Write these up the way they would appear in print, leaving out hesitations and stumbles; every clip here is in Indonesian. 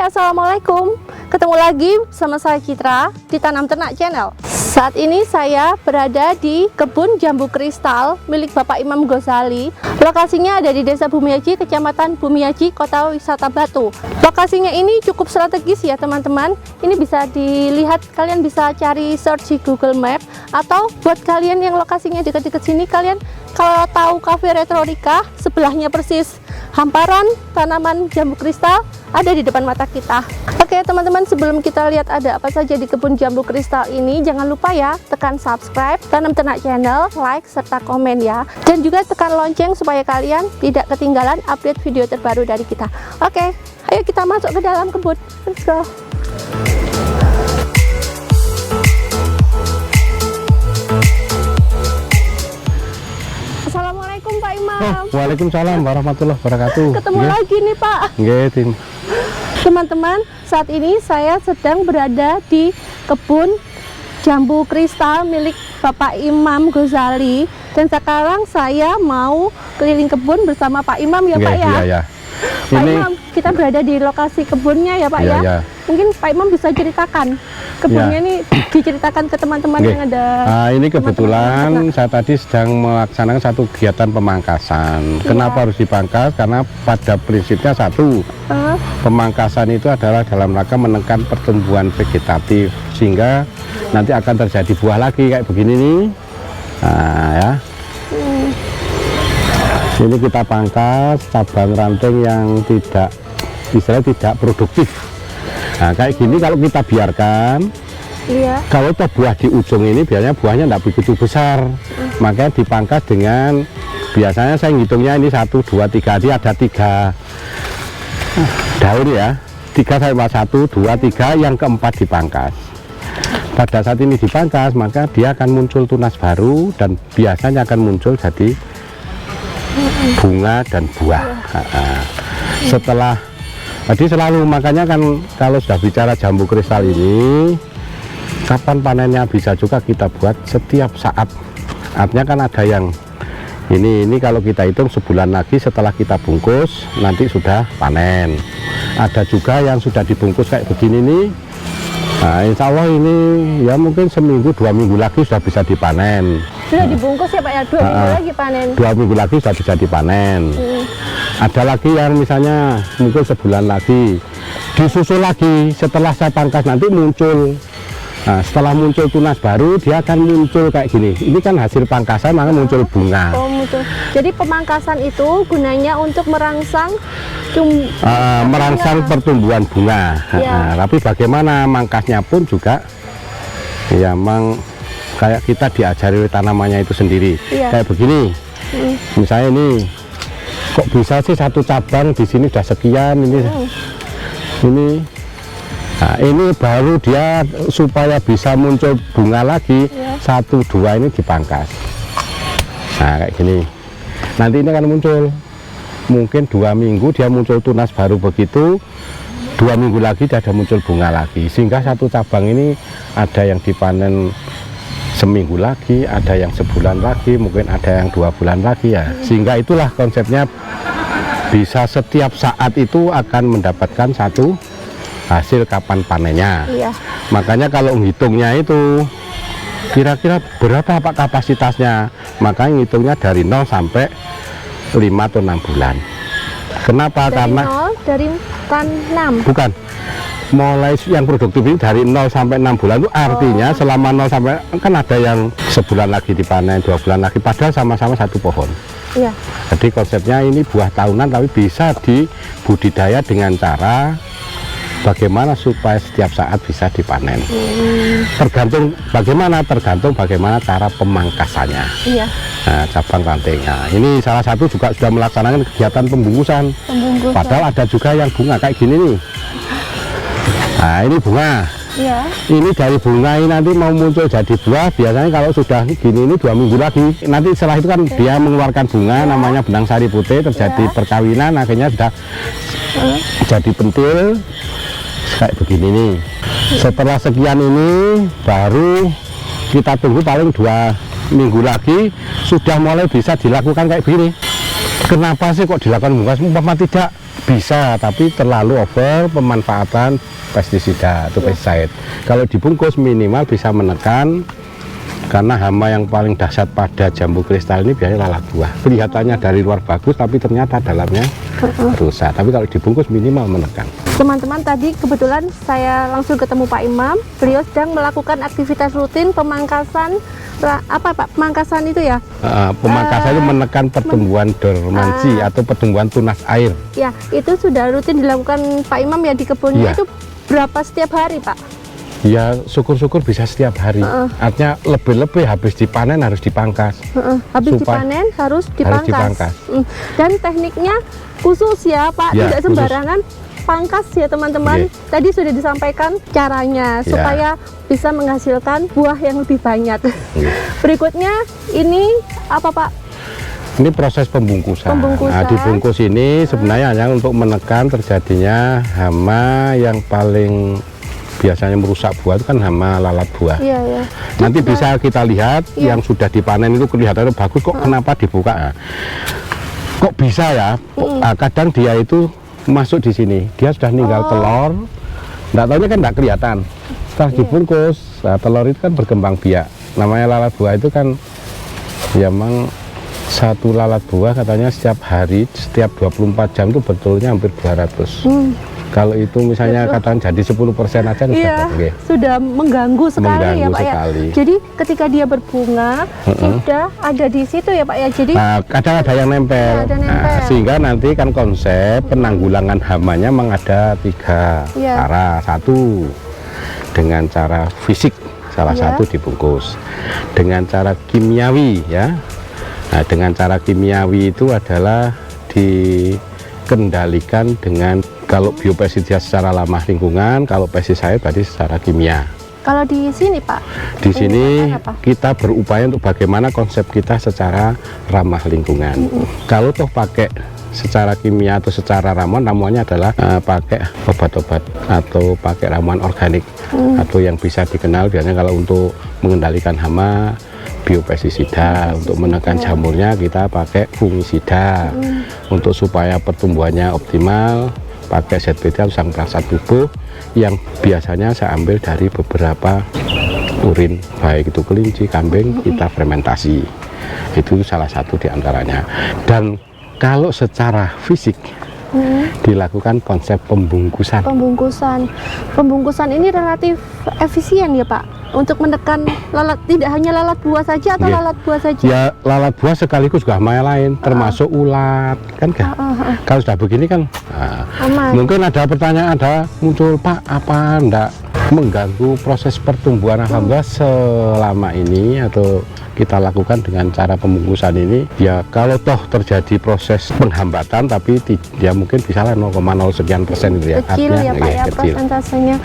Assalamualaikum. Ketemu lagi sama saya Citra di Tanam Ternak Channel. Saat ini saya berada di kebun jambu kristal milik Bapak Imam Ghazali. Lokasinya ada di Desa Bumiaji, Kecamatan Bumiaji, Kota Wisata Batu. Lokasinya ini cukup strategis ya teman-teman. Ini bisa dilihat, kalian bisa cari search di Google Map, atau buat kalian yang lokasinya dekat-dekat sini, kalian kalau tahu Cafe Retorika, sebelahnya persis hamparan tanaman jambu kristal ada di depan mata kita. Oke teman-teman, sebelum kita lihat ada apa saja di kebun jambu kristal ini, jangan lupa ya tekan subscribe Tanam Ternak Channel, like serta komen ya, dan juga tekan lonceng supaya kalian tidak ketinggalan update video terbaru dari kita. Oke, ayo kita masuk ke dalam kebun. Let's go. Assalamualaikum Pak Imam. Waalaikumsalam warahmatullahi wabarakatuh. Ketemu lagi nih Pak. Nggih, teman-teman, saat ini saya sedang berada di kebun jambu kristal milik Bapak Imam Ghazali, dan sekarang saya mau keliling kebun bersama Pak Imam ya Pak ya. Iya. Pak Imam, kita berada di lokasi kebunnya ya Pak ya. Mungkin Pak Imam bisa ceritakan kebunnya ini, diceritakan ke teman-teman yang ada. Nah, ini kebetulan saya tadi sedang melaksanakan satu kegiatan pemangkasan. Kenapa harus dipangkas? Karena pada prinsipnya satu, pemangkasan itu adalah dalam rangka menekan pertumbuhan vegetatif, sehingga nanti akan terjadi buah lagi kayak begini nih. Nah ya. Ini kita pangkas cabang ranting yang tidak, istilahnya tidak produktif. Nah kayak gini kalau kita biarkan, kalau itu buah di ujung ini biasanya buahnya tidak begitu besar, makanya dipangkas dengan, biasanya saya ngitungnya ini 1, 2, 3, ini ada 3 daun ya, 3 sampai 1, 2, 3, yang keempat dipangkas. Pada saat ini dipangkas maka dia akan muncul tunas baru, dan biasanya akan muncul jadi bunga dan buah. Setelah tadi selalu, makanya kan kalau sudah bicara jambu kristal ini, kapan panennya bisa juga kita buat setiap saat. Artinya kan ada yang ini kalau kita hitung sebulan lagi setelah kita bungkus nanti sudah panen. Ada juga yang sudah dibungkus kayak begini nih. Nah, insya Allah ini ya mungkin seminggu 2 minggu lagi sudah bisa dipanen. Sudah dibungkus ya Pak ya, 2 minggu lagi panen. 2 minggu lagi sudah bisa dipanen. Ada lagi yang misalnya mungkin sebulan lagi, disusul lagi setelah saya pangkas nanti muncul. Nah, setelah muncul tunas baru dia akan muncul kayak gini. Ini kan hasil pangkasan, maka muncul bunga. Muncul. Jadi pemangkasan itu gunanya untuk merangsang pertumbuhan bunga. Tapi bagaimana mangkasnya pun juga ya memang kayak kita diajari tanamannya itu sendiri. Kayak begini. Misalnya ini kok bisa sih satu cabang di sini sudah sekian ini. Nah, ini baru dia supaya bisa muncul bunga lagi, 1, 2 ini dipangkas. Nah kayak gini. Nanti ini akan muncul. Mungkin 2 minggu dia muncul tunas baru begitu, 2 minggu lagi dia ada muncul bunga lagi, sehingga satu cabang ini ada yang dipanen seminggu lagi, ada yang sebulan lagi, mungkin ada yang 2 bulan lagi ya. Sehingga itulah konsepnya, bisa setiap saat itu akan mendapatkan satu hasil kapan panennya. Makanya kalau ngitungnya itu kira-kira berapa Pak kapasitasnya, makanya ngitungnya dari 0 sampai 5 atau 6 bulan. Kenapa? Dari karena 0, dari 6. Bukan, mulai yang produktif ini dari 0 sampai 6 bulan itu artinya selama 0 sampai, kan ada yang sebulan lagi dipanen, 2 bulan lagi, padahal sama-sama satu pohon. Jadi konsepnya ini buah tahunan tapi bisa dibudidaya dengan cara bagaimana supaya setiap saat bisa dipanen. Tergantung bagaimana cara pemangkasannya. Nah, cabang rantingnya ini salah satu juga sudah melaksanakan kegiatan pembungkusan. Padahal ada juga yang bunga kayak gini nih. Nah ini bunga. Ini dari bunga ini nanti mau muncul jadi buah. Biasanya kalau sudah gini ini 2 minggu lagi. Nanti setelah itu kan dia mengeluarkan bunga, namanya benang sari putih, terjadi perkawinan, akhirnya sudah jadi pentil kayak begini nih. Setelah sekian ini baru kita tunggu paling 2 minggu lagi sudah mulai bisa dilakukan kayak begini. Kenapa sih kok dilakukan bungkas? Umpama tidak bisa, tapi terlalu over pemanfaatan pestisida atau pesticide. Kalau dibungkus minimal bisa menekan, karena hama yang paling dahsyat pada jambu kristal ini biasanya lalat buah. Kelihatannya dari luar bagus, tapi ternyata dalamnya rusak. Tapi kalau dibungkus minimal menekan. Teman-teman, tadi kebetulan saya langsung ketemu Pak Imam. Beliau sedang melakukan aktivitas rutin pemangkasan, apa Pak? Pemangkasan itu ya? Pemangkasan itu menekan pertumbuhan dormansi atau pertumbuhan tunas air. Ya, itu sudah rutin dilakukan Pak Imam ya di kebunnya. Itu berapa setiap hari Pak? Ya syukur-syukur bisa setiap hari. Artinya lebih-lebih habis dipanen harus dipangkas. Habis dipanen harus dipangkas. Dan tekniknya khusus ya Pak, tidak sembarangan pangkas ya teman-teman. Tadi sudah disampaikan caranya supaya bisa menghasilkan buah yang lebih banyak. Berikutnya ini apa Pak? Ini proses pembungkusan. Nah, dibungkus ini sebenarnya hanya untuk menekan terjadinya hama yang paling biasanya merusak buah itu kan hama lalat buah. Nanti bisa kita lihat yang sudah dipanen itu kelihatannya bagus, kok kenapa dibuka? Nah, kok bisa ya? Kadang dia itu masuk di sini, dia sudah ninggal telur, nggak tahunya kan nggak kelihatan. Setelah dibungkus, nah, telur itu kan berkembang biak. Namanya lalat buah itu kan, ya memang satu lalat buah katanya setiap hari, setiap 24 jam itu betulnya hampir 200. Kalau itu misalnya katakan jadi 10% aja sudah mengganggu sekali ya Pak ya. Jadi ketika dia berbunga sudah ada di situ ya Pak ya. Jadi kadang ada yang nempel. Sehingga nanti kan konsep penanggulangan hamanya memang ada 3 cara. Satu dengan cara fisik, salah satu dibungkus. Dengan cara kimiawi ya. Nah, dengan cara kimiawi itu adalah dikendalikan dengan, kalau biopestisida secara ramah lingkungan, kalau pestisida berarti secara kimia. Kalau di sini Pak? Di sini kita berupaya untuk bagaimana konsep kita secara ramah lingkungan. Kalau toh pakai secara kimia atau secara ramuannya adalah pakai obat-obat atau pakai ramuan organik atau yang bisa dikenal biasanya kalau untuk mengendalikan hama biopestisida, untuk menekan jamurnya kita pakai fungisida, untuk supaya pertumbuhannya optimal pakai ZPT atau sang perasa tubuh yang biasanya saya ambil dari beberapa urin, baik itu kelinci, kambing, kita fermentasi. Itu salah satu diantaranya. Dan kalau secara fisik dilakukan konsep pembungkusan. Pembungkusan ini relatif efisien ya Pak untuk menekan lalat, tidak hanya lalat buah saja atau lalat buah saja? Ya lalat buah sekaligus juga hama lain, termasuk ulat kan kan? Kalau sudah begini kan mungkin ada pertanyaan, ada muncul Pak, apa enggak mengganggu proses pertumbuhan alhamdulillah selama ini atau kita lakukan dengan cara pembungkusan ini? Ya kalau toh terjadi proses penghambatan tapi ya mungkin bisa lah 0,0 sekian persen gitu ya. Kecil ya Pak ya persentasenya.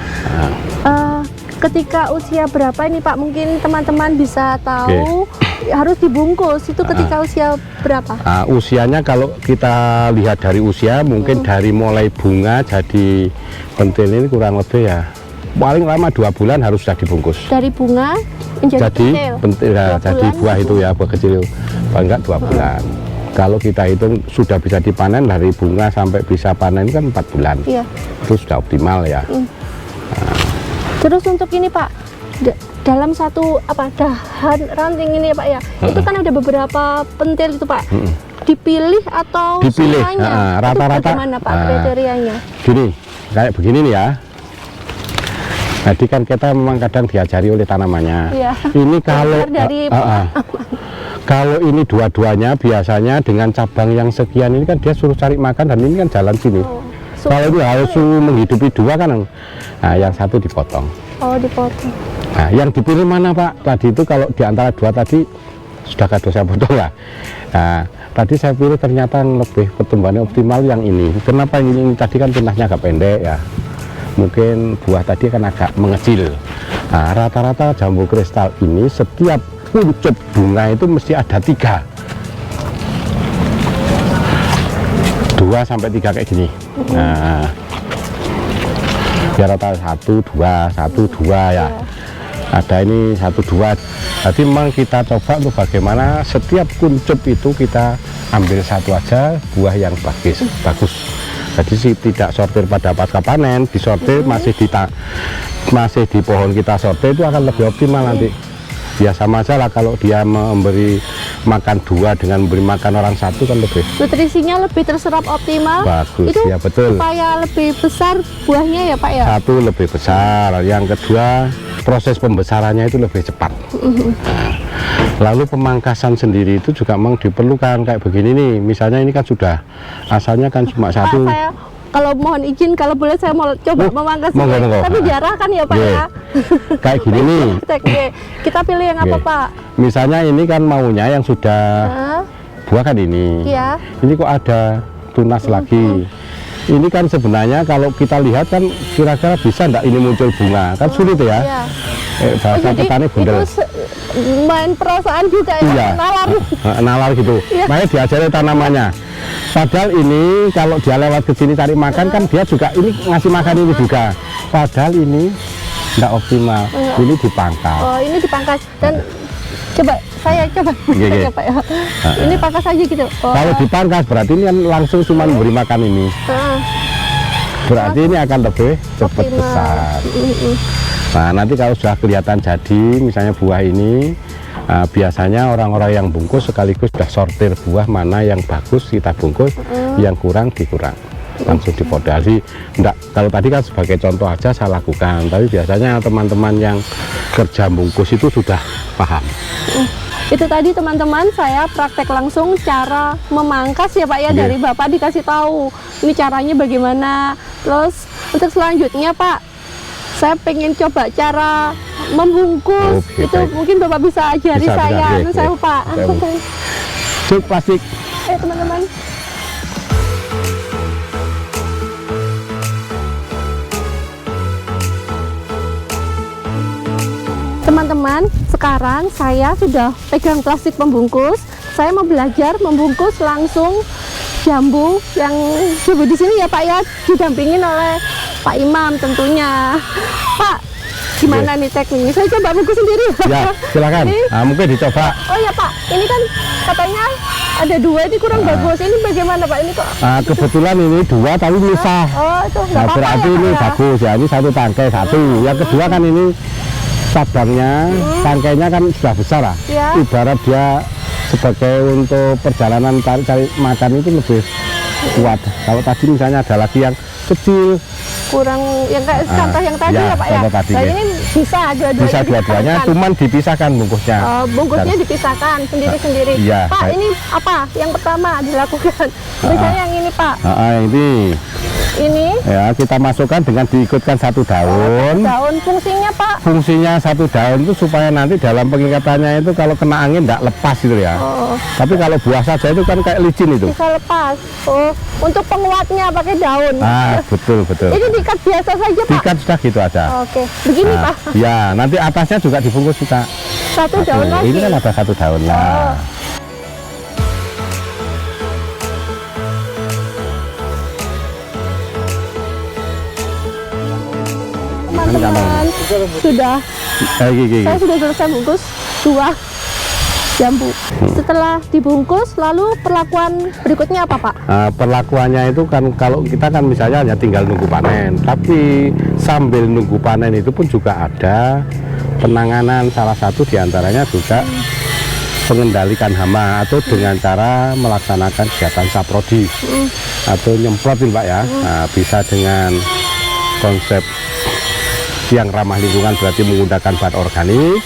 Ketika usia berapa ini Pak, mungkin teman-teman bisa tahu harus dibungkus itu ketika usia berapa? Usianya kalau kita lihat dari usia mungkin dari mulai bunga jadi pentil ini kurang lebih ya paling lama 2 bulan harus sudah dibungkus. Dari bunga menjadi pentil ya, jadi buah itu ya, buah kecil paling enggak 2 bulan. Kalau kita hitung sudah bisa dipanen dari bunga sampai bisa panen kan 4 bulan. Itu sudah optimal ya. Terus untuk ini Pak, dalam satu dahan ranting ini Pak ya, itu kan ada beberapa pentil itu Pak. Dipilih atau semuanya? Rata-rata bagaimana Pak kriterianya? Gini, kayak begini nih ya. Jadi kan kita memang kadang diajari oleh tanamannya. Ini kalau kalau ini dua-duanya biasanya dengan cabang yang sekian ini kan dia suruh cari makan dan ini kan jalan sini. Kalau itu harus menghidupi 2 kan, nah yang satu dipotong. Dipotong. Nah, yang dipilih mana Pak? Tadi itu kalau di antara 2 tadi sudah kado saya potong lah. Nah, tadi saya pilih ternyata yang lebih pertumbuhannya optimal yang ini. Kenapa ini tadi kan tunasnya agak pendek ya? Mungkin buah tadi kan agak mengecil. Nah, rata-rata jambu kristal ini setiap kuncup bunga itu mesti ada 3. 2 sampai 3 kayak gini. Nah, ya rata 1, 2 ya. Ada ini 1, 2. Jadi memang kita coba untuk bagaimana setiap kuncup itu kita ambil 1 aja buah yang bagus. Jadi tidak sortir pada pasca panen, disortir masih di pohon kita sortir itu akan lebih optimal nanti. Ya sama aja lah kalau dia memberi makan 2 dengan memberi makan orang 1 kan lebih. Nutrisinya lebih terserap optimal. Bagus, itu ya betul. Supaya lebih besar buahnya ya Pak ya. 1 lebih besar, yang kedua proses pembesarannya itu lebih cepat. Nah, lalu pemangkasan sendiri itu juga memang diperlukan kayak begini nih. Misalnya ini kan sudah asalnya kan cuma 1. Pak, saya kalau mohon izin, kalau boleh saya mau coba memangkas ini. Tapi diarahkan ya Pak ya. Kayak gini nih. Kita pilih yang apa Pak? Misalnya ini kan maunya yang sudah buah kan ini. Iya. Ini kok ada tunas lagi. Ini kan sebenarnya kalau kita lihat kan kira-kira bisa enggak ini muncul bunga? Kan sulit ya. Iya. Bahasa petani bundel. Itu main perasaan juga ya, iya. Nalar gitu. Iya. Makanya diajari tanamannya. Padahal ini kalau dia lewat ke sini cari makan kan dia juga ini ngasih makan ini juga. Padahal ini enggak optimal. Ini dipangkas. Oh, ini dipangkas dan coba saya coba Iya. Pak ya. Ini pangkas aja gitu. Oh. Kalau dipangkas berarti ini kan langsung cuma memberi makan ini. Berarti ini akan lebih cepat besar. Nah, nanti kalau sudah kelihatan jadi misalnya buah ini, biasanya orang-orang yang bungkus sekaligus sudah sortir buah mana yang bagus kita bungkus, yang kurang dikurang, langsung dipodali. Enggak, kalau tadi kan sebagai contoh aja saya lakukan, tapi biasanya teman-teman yang kerja bungkus itu sudah paham. Itu tadi teman-teman saya praktek langsung cara memangkas ya Pak ya. Dari Bapak dikasih tahu ini caranya bagaimana. Terus untuk selanjutnya Pak, saya pengen coba cara membungkus. Itu baik. Mungkin Bapak bisa ajari saya. Saya Pak. Cuk plastik. Ayo teman-teman. Teman-teman, sekarang saya sudah pegang plastik pembungkus. Saya mau belajar membungkus langsung jambu yang jambu di sini ya Pak ya, didampingin oleh Pak Imam tentunya. Pak, gimana nih tekniknya? Saya coba bungkus sendiri. Ya, silakan. Nah, mungkin dicoba. Oh ya Pak, ini kan katanya ada 2, ini kurang bagus. Ini bagaimana Pak? Ini kok? Kebetulan ini 2 tapi misah. Oh, itu nggak apa-apa berarti ya, ini Pak, bagus ya. Ini 1 tangkai 1. Yang kedua kan ini cabangnya, tangkainya kan sudah besar lah. Ya. Ibarat dia sebagai untuk perjalanan cari makan itu lebih kuat. Kalau tadi misalnya ada lagi yang kecil, kurang yang kayak contoh yang tadi ya Pak ya. Tadi, nah ini bisa dua-duanya. Bisa dua-duanya, cuman dipisahkan bungkusnya. Bungkusnya dipisahkan sendiri-sendiri. Iya, Pak, baik. ini apa yang pertama dilakukan? Misalnya yang ini Pak. Ini ya kita masukkan dengan diikutkan 1 daun. Daun fungsinya Pak? Fungsinya 1 daun itu supaya nanti dalam pengikatannya itu kalau kena angin tidak lepas gitu ya. Tapi kalau buah saja itu kan kayak licin itu. Bisa lepas. Untuk penguatnya pakai daun. Betul. Ini diikat biasa saja Pak? Diikat sudah gitu aja. Oke, begini Pak. Ya, nanti atasnya juga dibungkus kita. 1 daun lagi. Ini kan ada 1 daun lah. Teman-teman, sudah saya sudah selesai bungkus 2 jambu. Setelah dibungkus, lalu perlakuan berikutnya apa Pak? Perlakuannya itu kan kalau kita kan misalnya hanya tinggal nunggu panen, tapi sambil nunggu panen itu pun juga ada penanganan. Salah satu diantaranya juga mengendalikan hama atau dengan cara melaksanakan kegiatan saprodi atau nyemprotin Pak ya. Bisa dengan konsep yang ramah lingkungan berarti menggunakan bahan organik.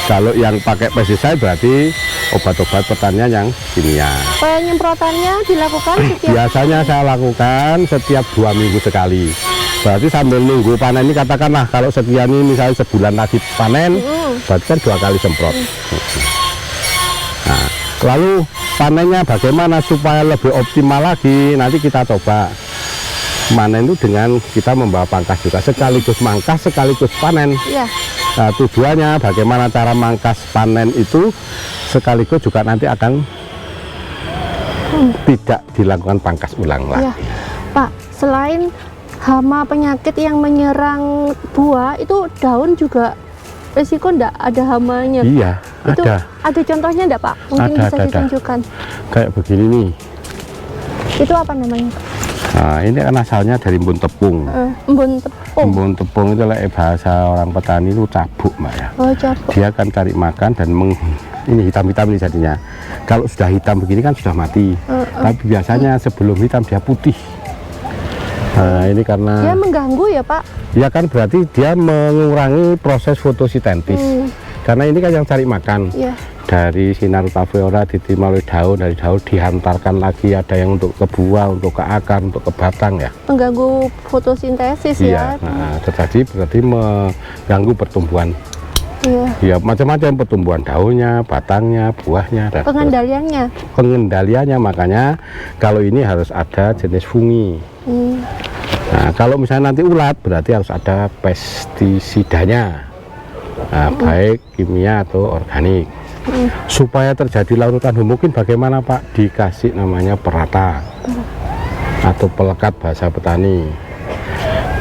Kalau yang pakai pestisida berarti obat-obat pertanian yang kimia. Penyemprotannya dilakukan setiap? Biasanya saya lakukan setiap 2 minggu sekali. Berarti sambil nunggu panen ini katakanlah kalau sekian ini misalnya sebulan lagi panen, berarti kan 2 kali semprot. Nah, lalu panennya bagaimana supaya lebih optimal lagi? Nanti kita coba manen itu dengan kita membawa pangkas juga, sekaligus mangkas sekaligus panen. Tujuannya bagaimana cara mangkas panen itu sekaligus juga nanti akan tidak dilakukan pangkas ulang lagi. Pak, selain hama penyakit yang menyerang buah, itu daun juga resiko enggak ada hamanya? Iya, itu ada contohnya enggak Pak? Mungkin bisa ditunjukkan. Kayak begini nih. Itu apa namanya? Nah, ini kan asalnya dari embun tepung. Embun tepung. Embun tepung itu bahasa orang petani itu cabuk, Mbak ya. Oh, cabuk. Dia akan cari makan dan ini hitam-hitam ini jadinya. Kalau sudah hitam begini kan sudah mati. Tapi biasanya sebelum hitam dia putih. Nah, ini karena dia mengganggu ya, Pak? Ya kan berarti dia mengurangi proses fotosintesis. Karena ini kan yang cari makan. Iya. Dari sinar ultraviolet diterima oleh daun, dari daun dihantarkan lagi, ada yang untuk ke buah, untuk ke akar, untuk ke batang ya. Mengganggu fotosintesis iya, ya. Nah, berarti mengganggu pertumbuhan. Iya. Ya macam-macam pertumbuhan daunnya, batangnya, buahnya. Dan pengendaliannya. Pengendaliannya makanya kalau ini harus ada jenis fungi. Nah, kalau misalnya nanti ulat berarti harus ada pestisidanya. Nah, baik kimia atau organik. Supaya terjadi larutan homogen bagaimana Pak? Dikasih namanya perata atau pelekat bahasa petani.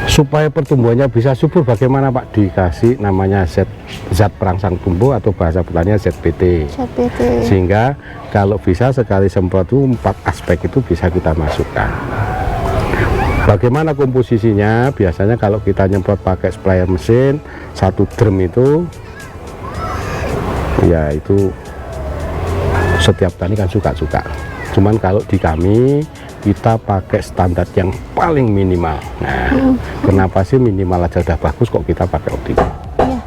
Supaya pertumbuhannya bisa subur bagaimana Pak? Dikasih namanya zat perangsang tumbuh atau bahasa petani ZPT. Sehingga kalau bisa sekali semprot itu 4 aspek itu bisa kita masukkan. Bagaimana komposisinya? Biasanya kalau kita nyemprot pakai sprayer mesin 1 drum itu ya itu setiap tani kan suka-suka. Cuman kalau di kami kita pakai standar yang paling minimal. Nah, kenapa sih minimal aja udah bagus kok kita pakai optimal? Iya.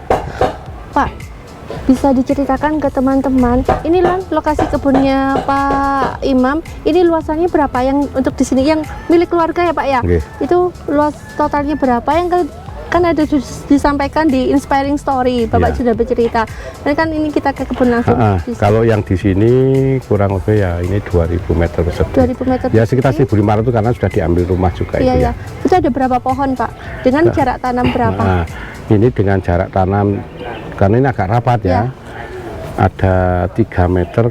Pak, bisa diceritakan ke teman-teman, ini lokasi kebunnya Pak Imam, ini luasannya berapa yang untuk di sini yang milik keluarga ya Pak ya? Okay. Itu luas totalnya berapa yang kan ada disampaikan di Inspiring Story, Bapak sudah bercerita. Dan kan ini kita ke kebun langsung. Kalau yang di sini kurang lebih ya ini 2000 meter persegi. 2000 meter. Ya sekitar 1500 karena sudah diambil rumah juga iya, itu ya. ya. Itu ada berapa pohon Pak? Dengan jarak tanam berapa? Nah, ini dengan jarak tanam karena ini agak rapat ya. Ada 3 meter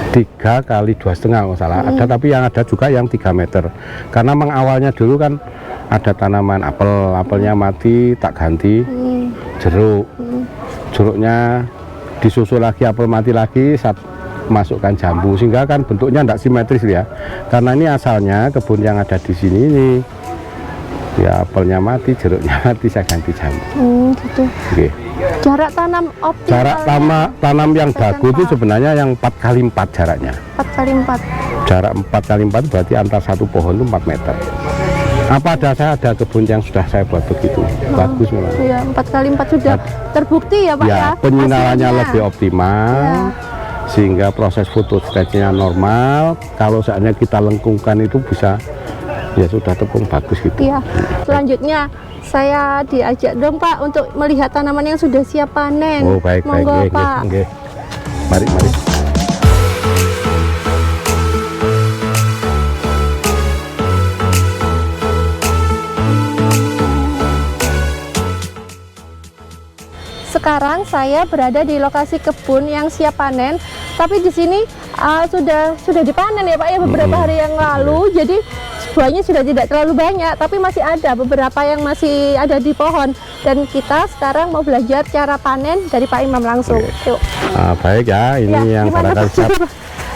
3 kali 2,5 kalau salah. Ada tapi yang ada juga yang 3 meter. Karena memang awalnya dulu kan ada tanaman apelnya mati tak ganti jeruk, jeruknya disusul lagi apel mati lagi saat masukkan jambu sehingga kan bentuknya tidak simetris ya. Karena ini asalnya kebun yang ada di sini ini ya apelnya mati, jeruknya mati saya ganti jambu. Gitu. Okay. Jarak tanam optimal. Jarak tanam yang bagus itu sebenarnya yang 4x4 jaraknya. 4x4. Jarak 4x4 berarti antar satu pohon itu 4 meter. Apa saya ada kebun yang sudah saya buat begitu, bagus memang. Iya, 4x4 sudah terbukti ya Pak ya. Penyinarannya lebih optimal, sehingga proses fotosintesisnya normal. Kalau seandainya kita lengkungkan itu bisa, ya sudah tepung bagus gitu. Iya. Selanjutnya saya diajak dong Pak untuk melihat tanaman yang sudah siap panen. Oh baik, monggo Pak. Mari. Sekarang saya berada di lokasi kebun yang siap panen, tapi di sini sudah dipanen ya Pak ya beberapa hari yang lalu. Jadi buahnya sudah tidak terlalu banyak, tapi masih ada beberapa yang masih ada di pohon. Dan kita sekarang mau belajar cara panen dari Pak Imam langsung. Yuk. Baik ya, ini yang barangkali siap.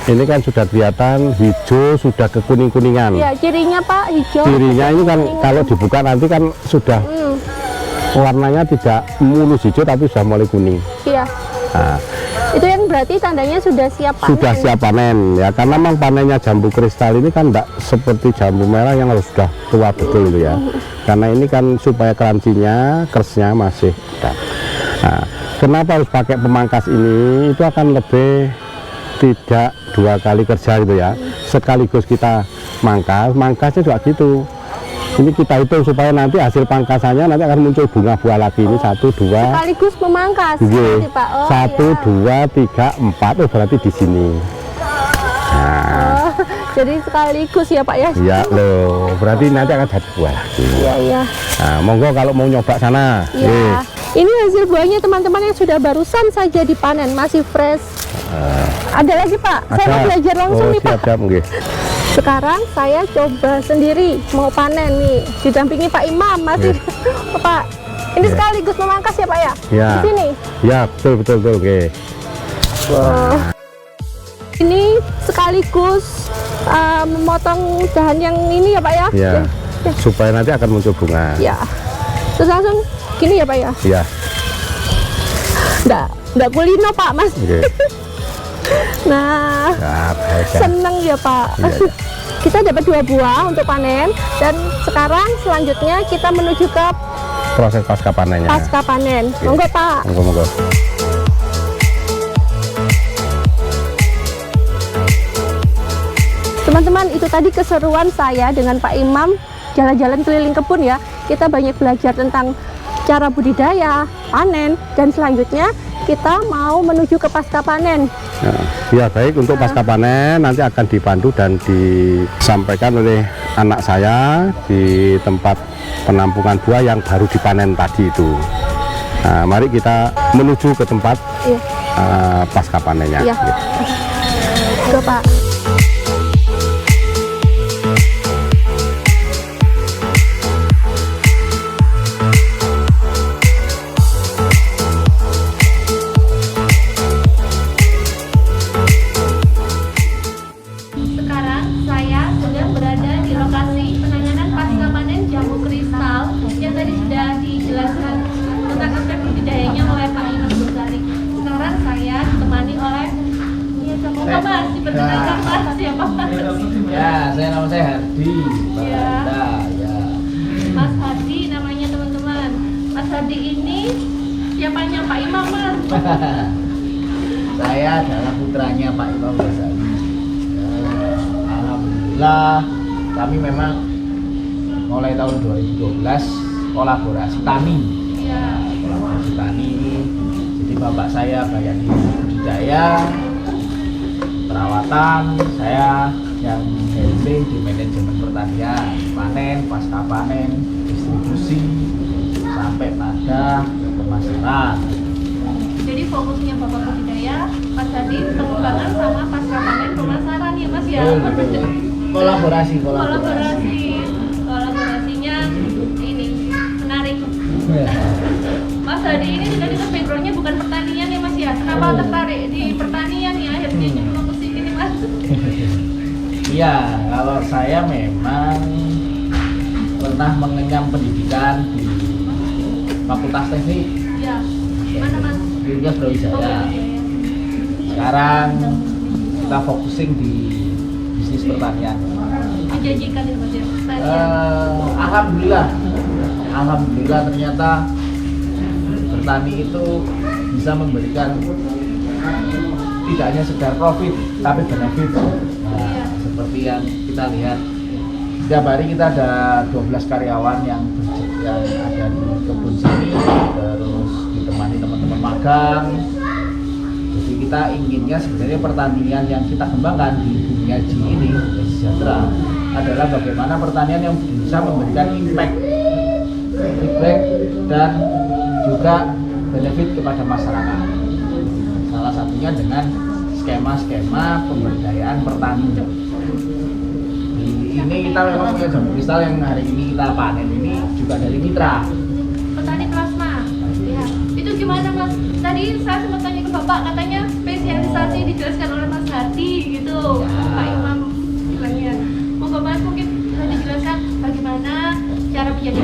Ini kan sudah kelihatan hijau, sudah ke kuning-kuningan. Ya, cirinya Pak hijau. Cirinya ini kan kalau dibuka nanti kan sudah warnanya tidak mulus hijau tapi sudah mulai kuning. Iya. Nah, itu yang berarti tandanya sudah siap panen. Sudah siap panen ya, karena memang panennya jambu kristal ini kan tidak seperti jambu merah yang harus sudah tua betul itu ya. Karena ini kan supaya crunchy-nya, kersnya masih ada. Nah, kenapa harus pakai pemangkas ini? Itu akan lebih tidak 2 kali kerja gitu ya. Sekaligus kita mangkasnya juga gitu. Ini kita hitung supaya nanti hasil pangkasannya nanti akan muncul bunga buah lagi. Ini 1, 2 sekaligus memangkas Pak. 1, 2, 3, 4 berarti di sini. Nah, jadi sekaligus ya Pak ya. Iya loh, berarti nanti akan jadi buah lagi. Iya. Nah, monggo kalau mau nyoba sana. Iya. Ini hasil buahnya teman-teman yang sudah barusan saja dipanen, masih fresh. Ada lagi Pak, saya mau belajar langsung nih Pak. Siap, Sekarang saya coba sendiri mau panen nih, didampingi Pak Imam masih. Pak, ini sekaligus memangkas ya Pak ya? Ya. Di sini? Ya, betul. Wow. Ini sekaligus memotong dahan yang ini ya Pak ya? Ya, supaya nanti akan muncul bunga. Ya. Terus langsung gini ya Pak ya? Ya. Nggak kulino Pak Mas. Oke. Nah, seneng ya Pak. Iya. Kita dapat 2 buah untuk panen, dan sekarang selanjutnya kita menuju ke Proses pasca panennya. pasca panen. Oke. Monggo Pak. Monggo. Teman-teman, itu tadi keseruan saya dengan Pak Imam jalan-jalan keliling kebun ya. Kita banyak belajar tentang cara budidaya, panen, dan selanjutnya kita mau menuju ke pasca panen. Ya, baik, untuk pasca panen nanti akan dipandu dan disampaikan oleh anak saya di tempat penampungan buah yang baru dipanen tadi itu. Nah, mari kita menuju ke tempat pasca panennya. Iya. Go Pak. Sekarang saya sudah berada di lokasi penanganan pasca panen jambu kristal yang tadi sudah dijelaskan tentang aspek budidayanya oleh Pak Imam Gozali. Sekarang saya ditemani oleh semoga Mas diperkenalkan Mas, siapa Mas? Ya, nama saya Hardi. Ya. Ya. Mas Hardi namanya teman-teman. Mas Hardi ini siapanya Pak Imam Mas? Saya adalah putranya Pak Imam Gozali. Alhamdulillah, kami memang mulai tahun 2012 kolaborasi tani. Iya. Kolaborasi tani. Jadi bapak saya bagian di budidaya, perawatan, saya yang handling di manajemen pertanian, panen, pasca panen, distribusi, sampai pada pemasaran. Jadi fokusnya Bapak budidaya, Mas Hardi pengembangan sama pasca panen pemasaran ya Mas ya. Betul. Kolaborasinya ini menarik. Mas Hardi ini tadi backgroundnya bukan pertanian ya Mas ya. Kenapa tertarik di pertanian ya? Akhirnya nyemplung ke sini nih Mas. Iya, kalau saya memang pernah mengenyam pendidikan di Fakultas Teknik Ya. Mana Mas? di Universitas Brawijaya. Oh, iya. Sekarang kita focusing di bisnis pertanian. Menjanjikan ya Mas ya. Alhamdulillah ternyata bertani itu bisa memberikan tidak hanya sekedar profit tapi benefit. Nah, seperti yang kita lihat setiap hari kita ada 12 karyawan yang ada di kebun sini, terus ditemani teman-teman magang. Jadi kita inginnya sebenarnya pertanian yang kita kembangkan di dunia Ji ini, sejahtera, adalah bagaimana pertanian yang bisa memberikan impact dan juga benefit kepada masyarakat. Salah satunya dengan skema-skema pemberdayaan petani. Ini kita memang punya jambu kristal yang hari ini kita panen ini juga dari mitra Petani plasma. Ya. Itu gimana Mas? Tadi saya sempat tanya ke Bapak, katanya spesialisasi dijelaskan oleh Mas Hardi gitu. Ya. Pak Imam bilangnya. Moga Mas mungkin bisa dijelaskan bagaimana cara menjadi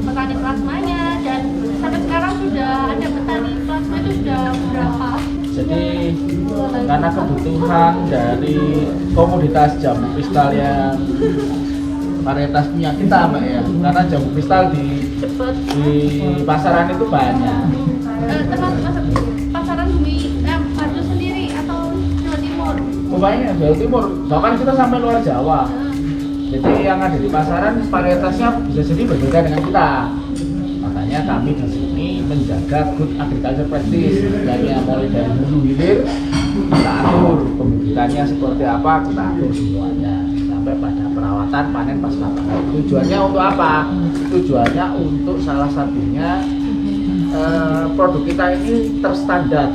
petani plasmanya, dan sampai sekarang sudah ada petani plasma itu sudah berapa? Jadi karena kebutuhan dari komoditas jambu kristal yang varietas punya kita Mbak ya, karena jambu kristal di pasaran itu banyak. Pasaran bumi Batu sendiri atau Jawa Timur? Banyak Jawa Timur, bahkan kita sampai luar Jawa. Jadi yang ada di pasaran varietasnya bisa jadi berbeda dengan kita. Makanya kami di sini menjaga good agriculture practice, mulai dari hulu hilir kita atur pembibitannya seperti apa, kita atur semuanya sampai pada perawatan panen pasca panen. Tujuannya untuk apa? Tujuannya untuk salah satunya produk kita ini terstandar.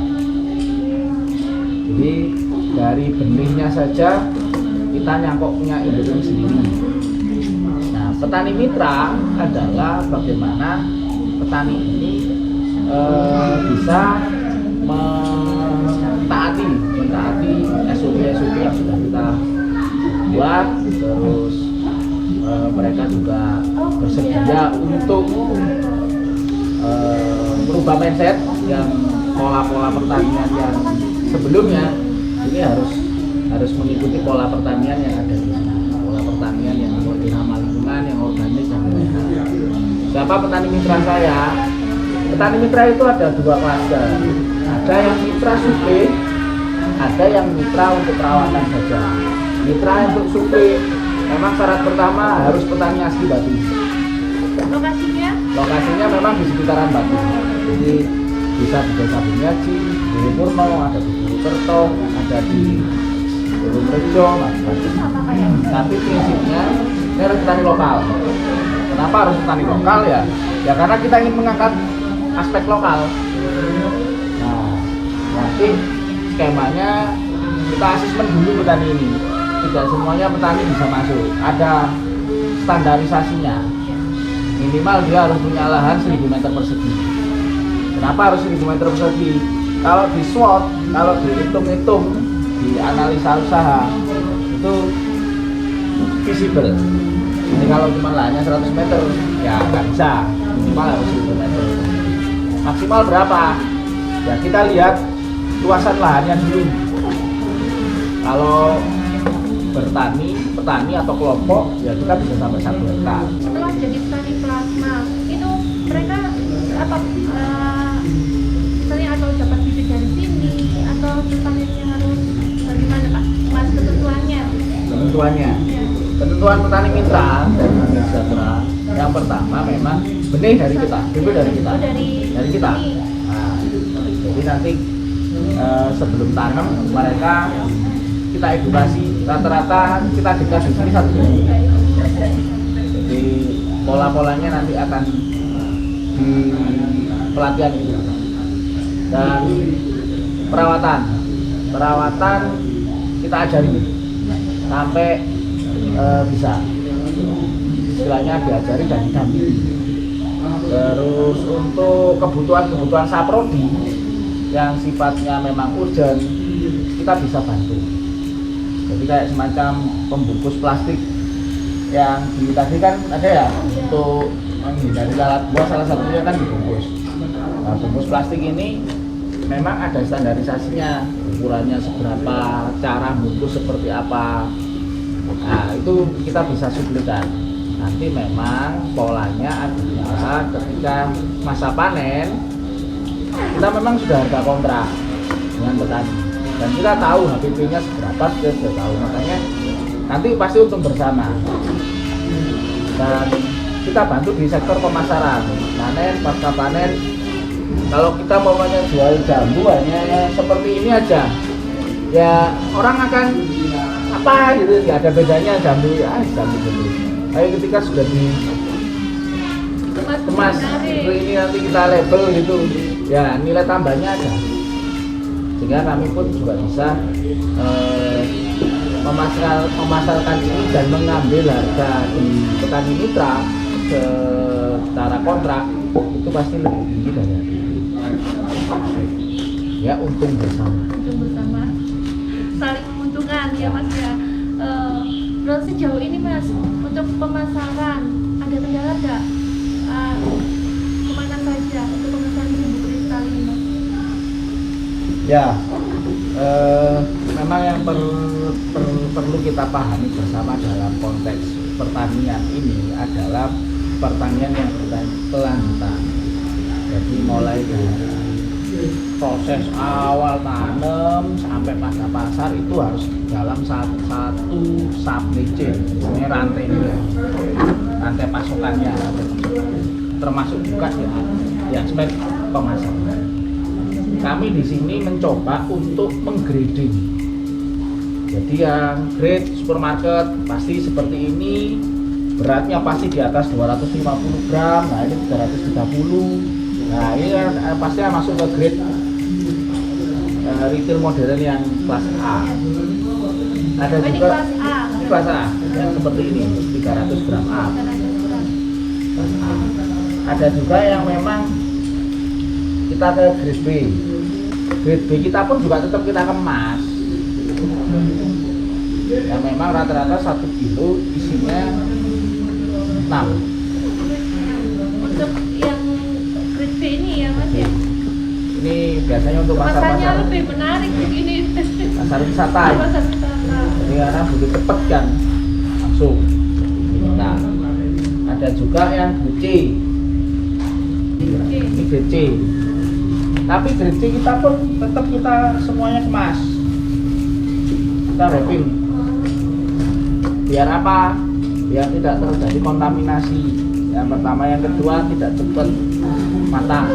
Jadi dari benihnya saja kita nyangkok punya induknya sendiri. Nah, petani mitra adalah bagaimana petani ini bisa mentaati SOP yang sudah kita buat, terus mereka juga bersedia untuk merubah mindset yang pola-pola pertanian yang sebelumnya ini harus mengikuti pola pertanian yang ada di sini, pola pertanian yang lebih ramah lingkungan, yang organik dan sehat. Siapa petani mitra saya? Petani mitra itu ada dua klaster, ada yang mitra supe, ada yang mitra untuk perawatan saja. Mitra untuk supe memang syarat pertama harus petani asli Batu. Lokasinya memang di sekitaran Batu. Jadi bisa di Desa Bunyaji, di Purno, ada di Purwokerto, ada di Purworejo, macam-macam. Tapi prinsipnya ini harus petani lokal. Kenapa harus petani lokal ya? Ya karena kita ingin mengangkat aspek lokal. Nah, nanti skemanya kita asesmen dulu petani ini. Tidak semuanya petani bisa masuk. Ada standarisasinya. Minimal dia harus punya lahan 1000 meter persegi. Kenapa harus 1000 meter persegi? Kalau di SWOT, kalau dihitung-hitung, di analisa usaha itu visible. Jadi kalau cuma lahannya 100 meter, ya nggak bisa. Minimal harus 1000 meter. Maksimal berapa? Ya kita lihat luasan lahannya dulu. Kalau petani atau kelompok, ya kita bisa sampai 1 hektar. Setelah jadi petani plasma, itu mereka apa? Misalnya atau dapat bibit dari sini, atau petaninya harus bagaimana Pak? Mas ketentuannya? Ketentuan petani mitra dari Sejahtera yang pertama memang benih dari kita, bibit dari kita. Dari kita. Nah, jadi nanti sebelum tanam mereka kita edukasi, rata-rata kita dikasih sini 1 bulan. Jadi pola-polanya nanti akan di pelatihan ini. Dan perawatan kita ajari sampai bisa, istilahnya diajari dan didampingi. Terus untuk kebutuhan saprodi yang sifatnya memang urgent, kita bisa bantu. Jadi kayak semacam pembungkus plastik yang tadi kan ada ya, untuk menghindari lalat buah salah satunya kan dibungkus. Nah, bungkus plastik ini memang ada standarisasinya, ukurannya seberapa, cara bungkus seperti apa. Nah itu kita bisa suplikan. Nanti memang polanya adalah ketika masa panen kita memang sudah harga kontrak dengan petani. Dan kita tahu HPP-nya seberapa, kita sudah tahu, makanya nanti pasti untung bersama. Dan kita bantu di sektor pemasaran, panen, pasca panen. Kalau kita mau jual jambu hanya seperti ini aja, ya orang akan apa gitu, nggak ada bedanya jambu, jambu gitu. Tapi ketika sudah dikemas seperti ini, nanti kita label gitu, ya nilai tambahnya ada. Sehingga kami pun juga bisa memasarkan ini dan mengambil harga di petani mitra secara kontrak itu pasti lebih tinggi dari itu. Ya untung bersama. Saling menguntungkan ya Mas ya. Terus sejauh ini Mas untuk pemasaran ada kendala nggak? Kemana saja untuk pemasaran bumbu kristal ini Mas? Ya, memang yang perlu kita pahami bersama dalam konteks pertanian ini adalah pertanian yang berkelanjutan. Jadi mulai dari proses awal tanam sampai masa pasar itu harus dalam satu supply chain, ini rantai pasokannya, termasuk juga di aspek pemasaran. Kami di sini mencoba untuk menggrading. Jadi yang grade supermarket pasti seperti ini, beratnya pasti di atas 250 gram, nah ini 330. Nah ini pasti masuk ke grade retail modern yang kelas A. Ada juga kelas A yang seperti ini 300 gram A. Kelas A. Ada juga yang memang kita ke grade B. Grade B kita pun juga tetap kita kemas. Ya memang rata-rata 1 kilo isinya 6. Untuk yang grade B ini ya Mas ya? Ini biasanya untuk Kemasannya pasar-pasar lebih menarik begini. pasar wisata. Pasar wisata. Jadi karena butuh cepet kan langsung. Nah, ada juga yang grade C. Ini grade C. Tapi grade C kita pun tetap kita semuanya kemas. Kita wrapping. Biar apa? Biar tidak terjadi kontaminasi. Yang pertama, yang kedua tidak cepat matang.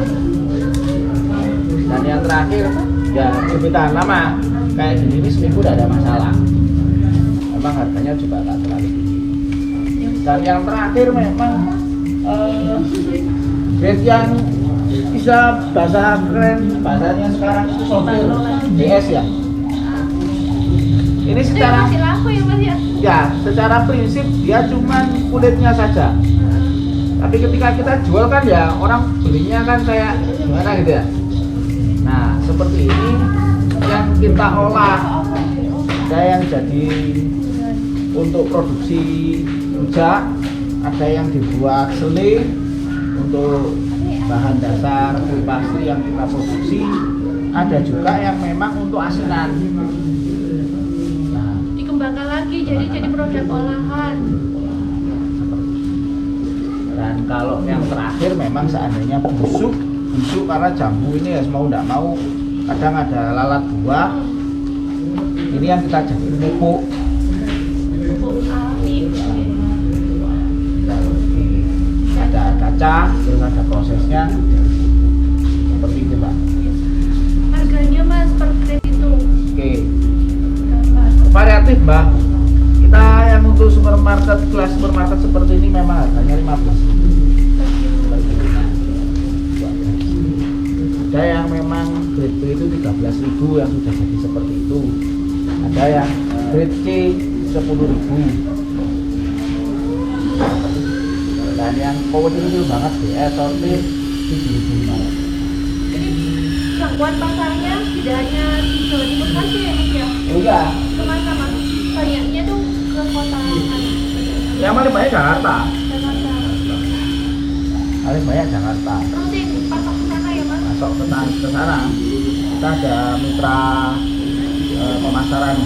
Dan yang terakhir ya lebih tahan lama. Kayak gini ini seminggu tidak ada masalah. Memang harganya juga tak terlalu tinggi. Dan yang terakhir memang grade yang bisa bahasa keren, bahasanya sekarang itu sopir DS ya. Ini secara masih laku ya Mas ya? ya secara prinsip dia cuman kulitnya saja. Tapi ketika kita jual kan ya orang belinya kan kayak gimana gitu ya. Nah seperti ini yang kita olah, ada yang jadi untuk produksi rujak, ada yang dibuat seling untuk bahan dasar kue pastry yang kita produksi, ada juga yang memang untuk asinan. Nah, Dikembangkan lagi jadi produk olahan. dan kalau yang terakhir memang seandainya busuk karena jambu ini ya mau tidak mau kadang ada lalat buah. Ini yang kita jadi pupuk. Pupuk alami. Ada kaca, terus ada prosesnya seperti itu Pak. Harganya Mas per grade itu Oke, berapa? variatif Mbak. Kita yang untuk supermarket, kelas supermarket seperti ini memang harganya 15. Ada yang memang grade B itu 13.000 yang sudah jadi seperti itu. Ada yang grade C 10.000. Dan yang kecil banget DS sortir 7.500. Jadi jangkauan pasarnya tidak hanya di Jawa Timur saja ya Mas ya? Oh iya, Kemana Mas? Banyaknya tuh ke kota mana? yang paling banyak Jakarta. Jakarta. Paling banyak Jakarta. Rutin pasok ke sana ya Mas? Masuk ke sana. Kita ada mitra pemasaran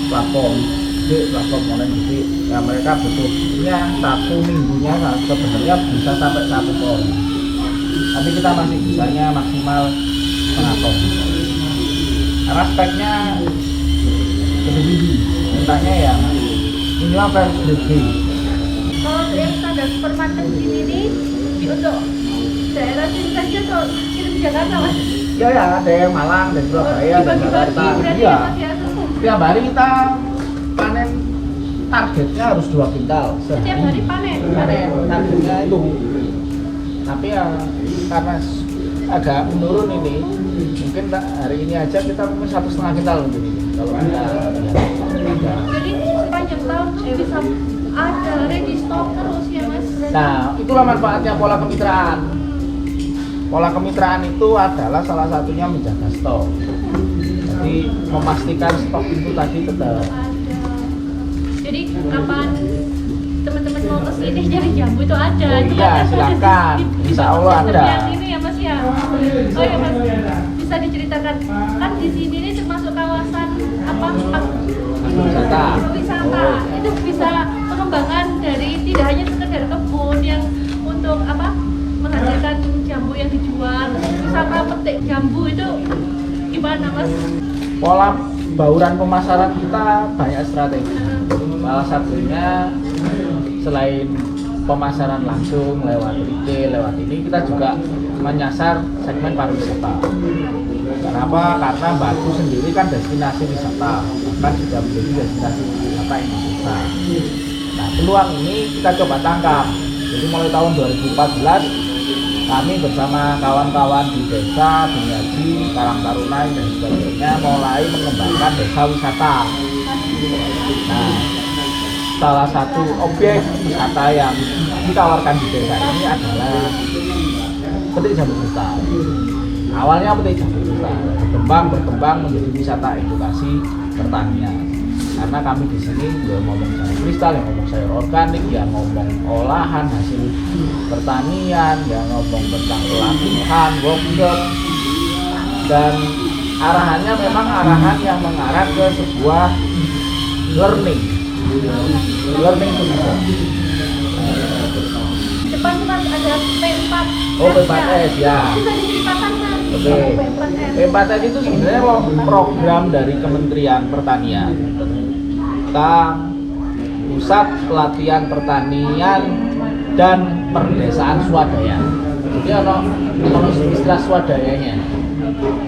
platform online gede. Ya mereka butuhnya 1 minggunya sebenarnya bisa sampai 1 ton. Tapi kita masih bisanya maksimal setengah ton. Karena speknya lebih tinggi. Mintanya ya minimal versi gede. Kalau yang standar supermarket di sini nih untuk daerah sini saja atau kirim Jakarta Mas? Ya ada yang Malang dan Surabaya dan Dibagi-bagi Jakarta. berarti Iya. ya Mas ya? Tiap hari kita panen, targetnya harus 2 kintal Setiap hari panen? targetnya itu. Tapi ya karena agak menurun ini, mungkin hari ini aja kita mungkin 1,5 kintal untuk ini. Kalau kita Jadi sepanjang tahun tuh bisa ada ready stock terus ya Mas? nah itulah manfaatnya pola kemitraan. Pola kemitraan itu adalah salah satunya menjaga stok. Jadi memastikan stok itu tadi tetap Ada. Jadi kapan teman-teman mau kesini cari jambu itu ada. Oh Itu iya, ada silakan. di Insya Allah sistem ada. yang ini ya Mas ya. Oh ya Mas, bisa diceritakan kan di sini ini termasuk kawasan apa? wisata. Wisata. Itu bisa pengembangan dari tidak hanya sekedar kebun yang untuk apa? Menghasilkan jambu yang dijual. Wisata petik jambu itu gimana Mas? Pola bauran pemasaran kita banyak strategi. Salah satunya selain pemasaran langsung lewat retail, lewat ini kita juga menyasar segmen pariwisata. Kenapa? Karena Batu sendiri kan destinasi wisata, kan sudah menjadi destinasi wisata Indonesia. Nah, peluang ini kita coba tangkap. Jadi mulai tahun 2014 kami bersama kawan-kawan di desa, Bunyaji, Karang Taruna dan sebagainya mulai mengembangkan desa wisata. Nah, salah satu objek wisata yang ditawarkan di desa ini adalah petik jambu kristal. Awalnya petik jambu kristal berkembang menjadi wisata edukasi pertanian. karena kami di sini ya ngomong sayur kristal, yang ngomong sayur organik, yang ngomong olahan hasil pertanian, yang ngomong tentang pelatihan, workshop, dan arahannya memang arahan yang mengarah ke sebuah learning to bisa. Depan Mas ada P4. Oh, P4S ya. Bisa diceritakan Mas. Oke. P4S itu sebenarnya program dari Kementerian Pertanian tentang Pusat Pelatihan Pertanian dan Perdesaan Swadaya. Jadi ono istilah swadayanya.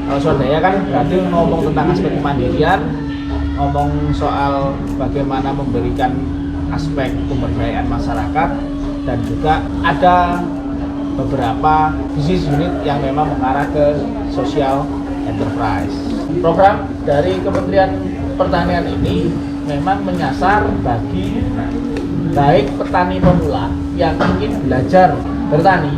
Kalau swadaya kan berarti ngomong tentang aspek kemandirian, ngomong soal bagaimana memberikan aspek pemberdayaan masyarakat, dan juga ada beberapa bisnis unit yang memang mengarah ke social enterprise. Program dari Kementerian Pertanian ini memang menyasar bagi baik petani pemula yang ingin belajar bertani,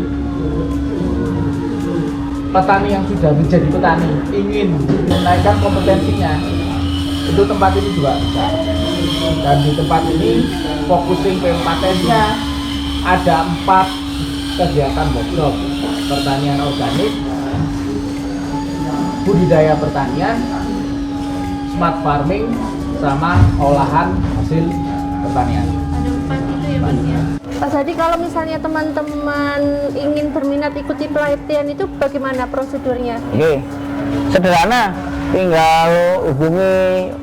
petani yang sudah menjadi petani ingin menaikkan kompetensinya, itu tempat ini juga bisa. Dan di tempat ini focusing P4S-nya ada 4 kegiatan workshop: pertanian organik, budidaya pertanian, smart farming, sama olahan hasil pertanian. Ada 4 itu ya Mas ya. Mas Hadi, kalau misalnya teman-teman ingin berminat ikuti pelatihan itu bagaimana prosedurnya? Oke, sederhana, tinggal hubungi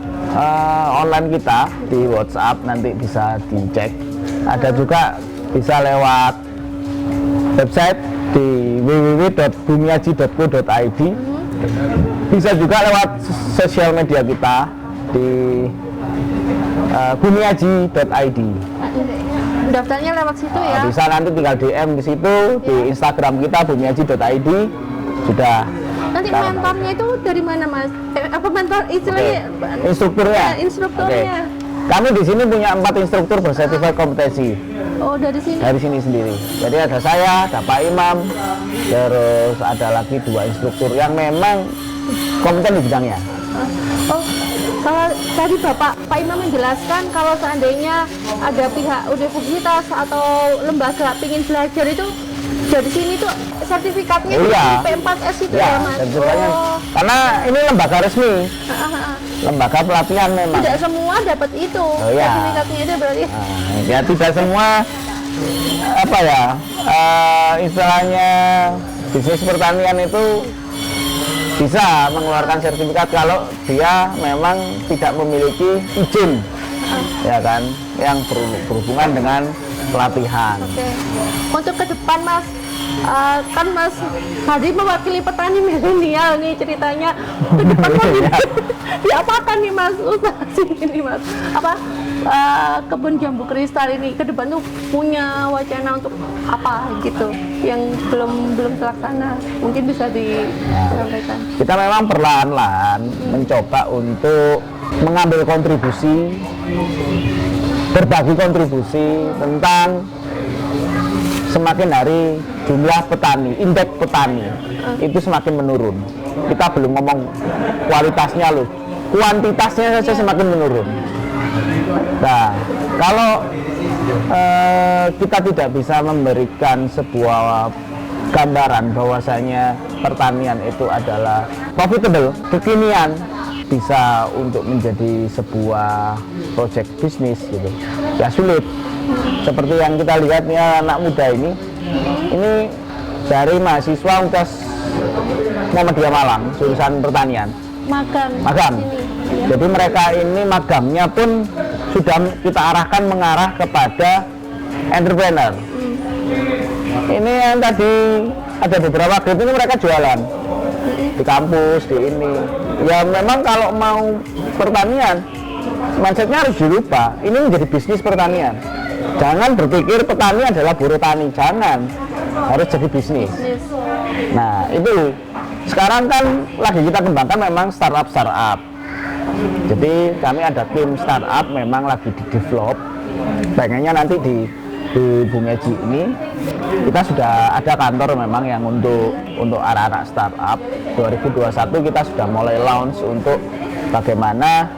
online kita di WhatsApp, nanti bisa dicek. Ada juga bisa lewat website di www.bumiaji.co.id. Bisa juga lewat sosial media kita di bumiaji.id. Daftarnya lewat situ ya? Bisa nanti tinggal DM di situ, di Instagram kita bumiaji.id. Sudah. Nanti mentornya itu dari mana Mas? Apa mentor istilahnya? Instrukturnya. Instrukturnya. Kami di sini punya 4 instruktur bersertifikat kompetensi. Oh, dari sini. Dari sini sendiri. Jadi ada saya, ada Pak Imam, terus ada lagi 2 instruktur yang memang kompeten di bidangnya. Oh, kalau tadi Pak Imam menjelaskan kalau seandainya ada pihak universitas atau lembaga ingin belajar itu dari sini tuh sertifikatnya Iya. di P4S itu Ya, ya Mas? sertifikatnya. Oh. Karena ini lembaga resmi, Ah. lembaga pelatihan memang. Tidak semua dapat itu iya. sertifikatnya itu berarti. Nah, ya tidak semua apa ya istilahnya bisnis pertanian itu bisa mengeluarkan sertifikat kalau dia memang tidak memiliki izin, ya kan, yang berhubungan dengan pelatihan. Oke. Untuk ke depan Mas, kan Mas Hadi mewakili petani milenial nih ceritanya. Ke depan mau diapakan nih Mas usaha sini Mas? Apa kebun jambu kristal ini ke depan tuh punya wacana untuk apa gitu yang belum terlaksana, mungkin bisa disampaikan. Kita memang perlahan-lahan mencoba untuk mengambil kontribusi, berbagi kontribusi tentang semakin hari jumlah petani, indeks petani itu semakin menurun. Kita belum ngomong kualitasnya loh, kuantitasnya saja semakin menurun. Nah, kalau kita tidak bisa memberikan sebuah gambaran bahwasanya pertanian itu adalah profitable, kekinian, bisa untuk menjadi sebuah proyek bisnis gitu, ya sulit. Seperti yang kita lihat nih anak muda ini dari mahasiswa Universitas Muhammadiyah Malang jurusan pertanian, magang. Jadi mereka ini magamnya pun sudah kita arahkan mengarah kepada entrepreneur. Ini yang tadi ada beberapa grup ini mereka jualan di kampus, di ini. Ya memang kalau mau pertanian, mindsetnya harus dirubah. Ini menjadi bisnis pertanian. Jangan berpikir petani adalah buruh tani, jangan. Harus jadi bisnis. Nah itu sekarang kan lagi kita kembangkan memang startup. Jadi kami ada tim startup memang lagi di develop. Pengennya nanti di Bumiaji ini kita sudah ada kantor memang yang untuk anak-anak startup. 2021 kita sudah mulai launch untuk bagaimana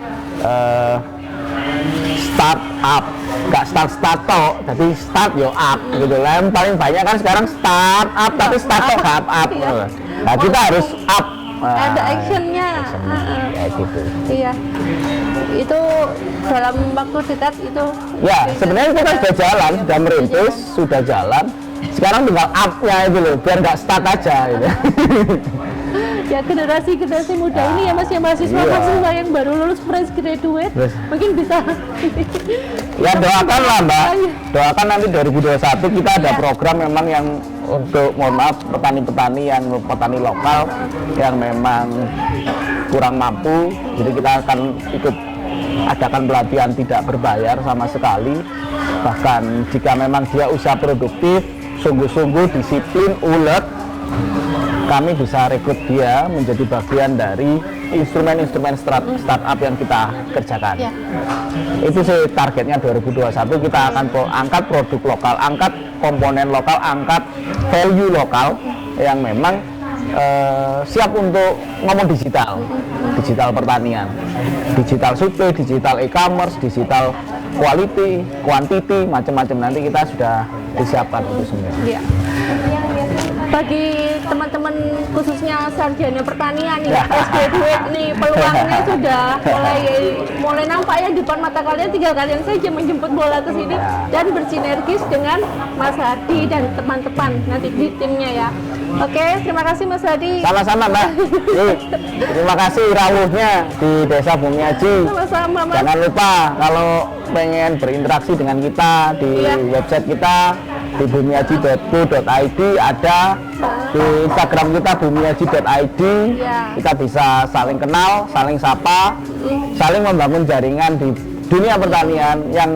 start up, nggak start toh, tapi start yo up gitu lah. Yang paling banyak kan sekarang start up, tapi start toh up. Nah kita harus up. Ada actionnya. Kayak gitu. Iya. Itu dalam waktu dekat itu. Ya, sebenarnya kita sudah jalan, sudah merintis, sudah jalan. Sekarang tinggal up-nya itu loh, biar nggak start aja gitu. Ya generasi muda ini ya Mas, ya mahasiswa yang baru lulus fresh graduate mungkin bisa. Ya doakan lah Mbak, doakan nanti 2021 kita ada program memang yang untuk, mohon maaf, petani lokal yang memang kurang mampu, jadi kita akan ikut adakan pelatihan tidak berbayar sama sekali. Bahkan jika memang dia usaha produktif, sungguh-sungguh disiplin, ulet, kami bisa rekrut dia menjadi bagian dari instrumen-instrumen startup yang kita kerjakan. Ya. Itu sih targetnya 2021, kita akan angkat produk lokal, angkat komponen lokal, angkat value lokal yang memang siap untuk ngomong digital pertanian, digital supply, digital e-commerce, digital quality, quantity, macam-macam. Nanti kita sudah disiapkan untuk semua. Ya. Bagi teman-teman khususnya sarjana pertanian nih, graduate nih, peluangnya sudah mulai nampak ya di depan mata kalian. Tinggal kalian saja menjemput bola ke sini dan bersinergis dengan Mas Hadi dan teman-teman nanti di timnya ya. Oke, terima kasih Mas Hadi. Sama-sama Mbak. Terima kasih rawuhnya di Desa Bumiaji. Sama-sama Mas. Jangan lupa kalau pengen berinteraksi dengan kita di website kita di bumiaji.co.id, ada di Instagram kita bumiaji.id. Kita bisa saling kenal, saling sapa, saling membangun jaringan di dunia pertanian yang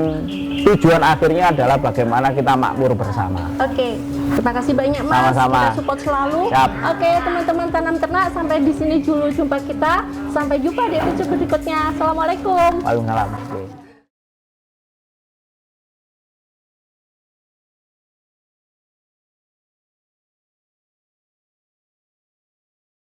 tujuan akhirnya adalah bagaimana kita makmur bersama. Oke, terima kasih banyak Mas. Sama-sama. Kita support selalu. Siap. Oke, teman-teman tanam ternak, sampai di sini dulu jumpa kita. Sampai jumpa di episode berikutnya. Assalamualaikum. Waalaikumsalam.